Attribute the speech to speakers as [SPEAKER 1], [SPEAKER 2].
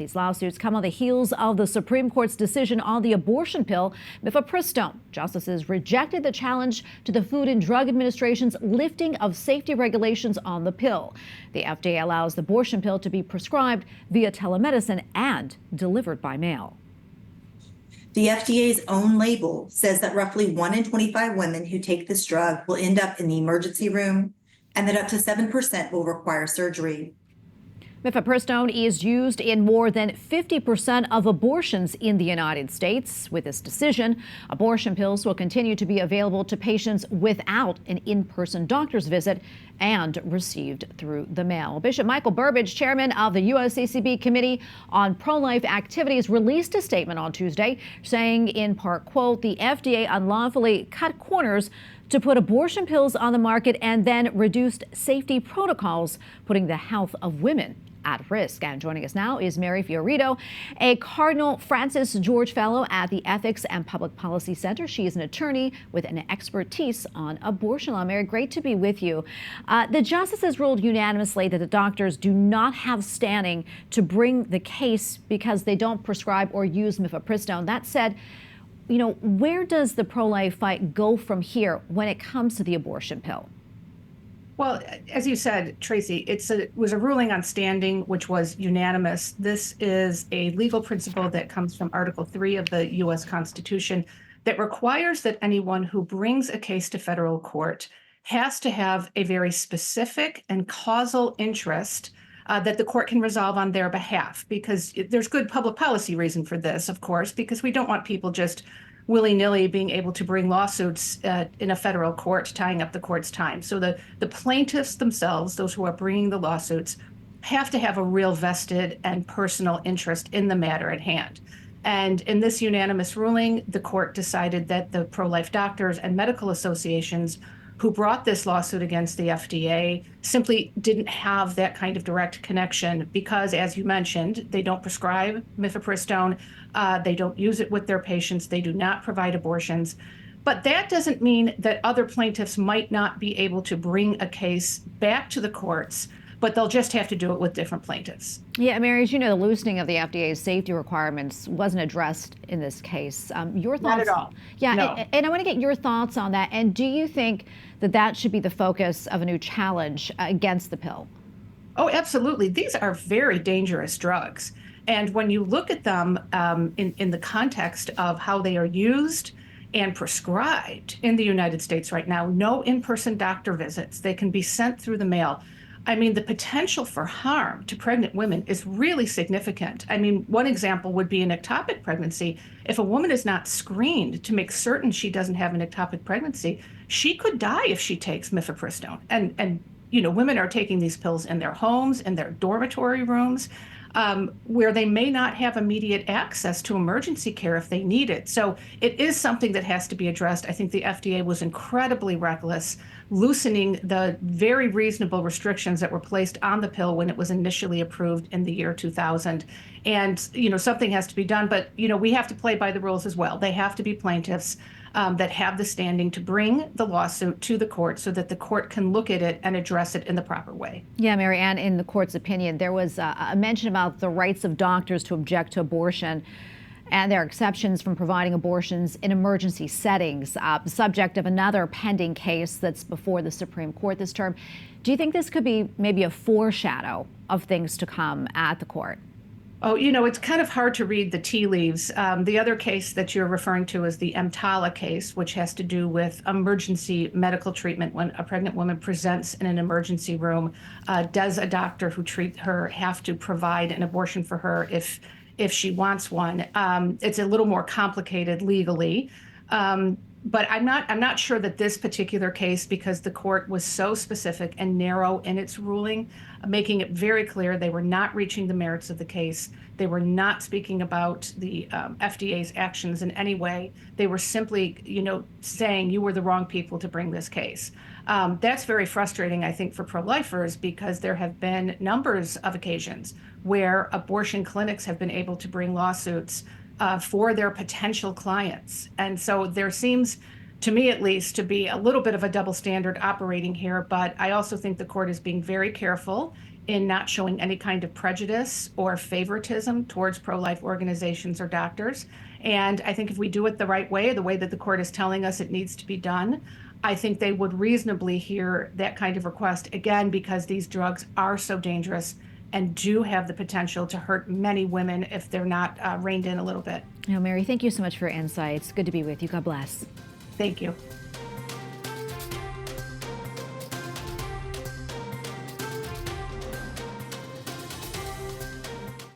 [SPEAKER 1] These lawsuits come on the heels of the Supreme Court's decision on the abortion pill, Mifepristone. Justices rejected the challenge to the Food and Drug Administration's lifting of safety regulations on the pill. The FDA allows the abortion pill to be prescribed via telemedicine and delivered by mail.
[SPEAKER 2] The FDA's own label says that roughly 1 in 25 women who take this drug will end up in the emergency room, and that up to 7% will require surgery.
[SPEAKER 1] Mifepristone is used in more than 50% of abortions in the United States. With this decision, abortion pills will continue to be available to patients without an in-person doctor's visit and received through the mail. Bishop Michael Burbidge, chairman of the USCCB Committee on Pro-Life Activities, released a statement on Tuesday saying, in part, quote, the FDA unlawfully cut corners to put abortion pills on the market and then reduced safety protocols, putting the health of women at risk. And joining us now is Mary FioRito, a Cardinal Francis George Fellow at the Ethics and Public Policy Center. She is an attorney with an expertise on abortion law. Mary, great to be with you. The justices ruled unanimously that the doctors do not have standing to bring the case because they don't prescribe or use Mifepristone. That said, where does the pro-life fight go from here when it comes to the abortion pill?
[SPEAKER 3] Well, as you said, Tracy, it was a ruling on standing, which was unanimous. This is a legal principle that comes from Article 3 of the U.S. Constitution that requires that anyone who brings a case to federal court has to have a very specific and causal interest that the court can resolve on their behalf, because there's good public policy reason for this, of course, because we don't want people just willy-nilly being able to bring lawsuits in a federal court, tying up the court's time. So the plaintiffs themselves, those who are bringing the lawsuits, have to have a real vested and personal interest in the matter at hand. And in this unanimous ruling, the court decided that the pro-life doctors and medical associations who brought this lawsuit against the FDA simply didn't have that kind of direct connection because, as you mentioned, they don't prescribe Mifepristone, they don't use it with their patients, they do not provide abortions. But that doesn't mean that other plaintiffs might not be able to bring a case back to the courts, but they'll just have to do it with different plaintiffs.
[SPEAKER 1] Yeah, Mary, as you know, the loosening of the FDA's safety requirements wasn't addressed in this case. Your thoughts?
[SPEAKER 3] Not at all.
[SPEAKER 1] Yeah,
[SPEAKER 3] no.
[SPEAKER 1] and I want to get your thoughts on that. And do you think that that should be the focus of a new challenge against the pill?
[SPEAKER 3] Oh, absolutely. These are very dangerous drugs. And when you look at them in the context of how they are used and prescribed in the United States right now, no in-person doctor visits, they can be sent through the mail. I mean, the potential for harm to pregnant women is really significant. I mean, one example would be an ectopic pregnancy. If a woman is not screened to make certain she doesn't have an ectopic pregnancy, she could die if she takes Mifepristone. And women are taking these pills in their homes, in their dormitory rooms, where they may not have immediate access to emergency care if they need it. So it is something that has to be addressed. I think the FDA was incredibly reckless, loosening the very reasonable restrictions that were placed on the pill when it was initially approved in the year 2000. And, something has to be done, but, we have to play by the rules as well. They have to be plaintiffs that have the standing to bring the lawsuit to the court so that the court can look at it and address it in the proper way.
[SPEAKER 1] Yeah, Mary Ann, in the court's opinion, there was a mention about the rights of doctors to object to abortion, and there are exceptions from providing abortions in emergency settings, the subject of another pending case that's before the Supreme Court this term. Do you think this could be maybe a foreshadow of things to come at the court?
[SPEAKER 3] Oh, it's kind of hard to read the tea leaves. The other case that you're referring to is the EMTALA case, which has to do with emergency medical treatment when a pregnant woman presents in an emergency room. Does a doctor who treats her have to provide an abortion for her if she wants one? It's a little more complicated legally. But I'm not sure that this particular case, because the court was so specific and narrow in its ruling, making it very clear they were not reaching the merits of the case. They were not speaking about the FDA's actions in any way. They were simply, saying you were the wrong people to bring this case. That's very frustrating, I think, for pro-lifers, because there have been numbers of occasions where abortion clinics have been able to bring lawsuits for their potential clients. And so there seems, to me at least, to be a little bit of a double standard operating here. But I also think the court is being very careful in not showing any kind of prejudice or favoritism towards pro-life organizations or doctors. And I think if we do it the right way, the way that the court is telling us it needs to be done, I think they would reasonably hear that kind of request, again, because these drugs are so dangerous and do have the potential to hurt many women if they're not reined in a little bit.
[SPEAKER 1] Mary, thank you so much for your insights. Good to be with you. God bless.
[SPEAKER 3] Thank you.